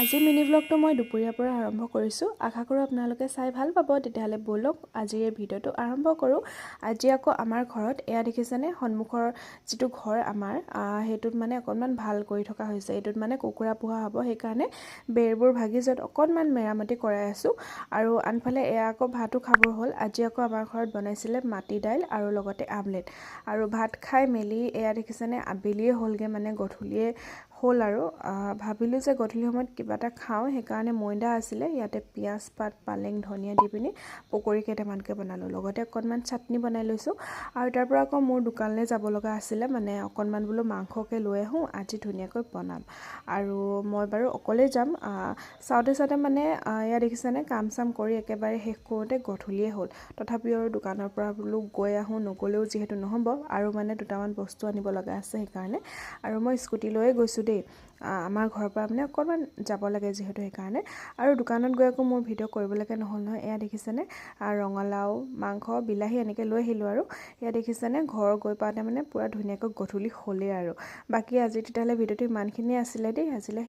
আজি মিনি ব্লগটো মই দুপৰীয়াৰ পৰা আৰম্ভ কৰিছোঁ। আশা কৰোঁ আপোনালোকে চাই ভাল পাব। তেতিয়াহ'লে ব'লক আজিৰ এই ভিডিঅ'টো আৰম্ভ কৰোঁ। আজি আকৌ আমাৰ ঘৰত এয়া দেখিছেনে, সন্মুখৰ যিটো ঘৰ আমাৰ সেইটোত মানে অকণমান ভাল কৰি থকা হৈছে। এইটোত মানে কুকুৰা পোহা হ'ব, সেইকাৰণে বেৰবোৰ ভাগি য'ত অকণমান মেৰামতি কৰাই আছোঁ। আৰু আনফালে এয়া আকৌ ভাতো খাবৰ হ'ল। আজি আকৌ আমাৰ ঘৰত বনাইছিলে মাটি দাইল আৰু লগতে আমলেট। আৰু ভাত খাই মেলি এয়া দেখিছেনে, আবেলিয়ে হ'লগৈ, মানে গধূলিয়ে হ'ল আৰু ভাবিলোঁ যে গধূলি সময়ত কিবা এটা খাওঁ, সেইকাৰণে ময়দা আছিলে, ইয়াতে পিঁয়াজ পাত, পালেং, ধনিয়া দি পিনি পকৰি কেইটামানকৈ বনালোঁ। লগতে অকণমান চাটনি বনাই লৈছোঁ। আৰু তাৰ পৰা আকৌ মোৰ দোকানলৈ যাব লগা আছিলে, মানে অকণমান বোলো মাংসকে লৈ আহোঁ, আজি ধুনীয়াকৈ বনাম। আৰু মই বাৰু অকলেই যাম। চাওঁতে মানে এয়া দেখিছেনে, কাম চাম কৰি একেবাৰে শেষ কৰোঁতে গধূলিয়ে হ'ল। তথাপিও আৰু দোকানৰ পৰা বোলো গৈ আহোঁ, নগ'লেও যিহেতু নহ'ব, আৰু মানে দুটামান বস্তু আনিব লগা আছে সেইকাৰণে। আৰু মই স্কুটি লৈয়ে গৈছোঁ দেই। আমাৰ ঘৰৰ পৰা মানে অকণমান যাব লাগে যিহেতু সেইকাৰণে। আৰু দোকানত গৈ আকৌ মোৰ ভিডিঅ' কৰিবলৈকে নহ'ল নহয়। এয়া দেখিছেনে, ৰঙালাও, মাংস, বিলাহী এনেকৈ লৈ আহিলোঁ। আৰু এয়া দেখিছেনে, ঘৰ গৈ পাওঁতে মানে পূৰা ধুনীয়াকৈ গধূলি হ'লেই আৰু। বাকী আজি তেতিয়াহ'লে ভিডিঅ'টো ইমানখিনিয়ে আছিলে দেই আজিলৈ।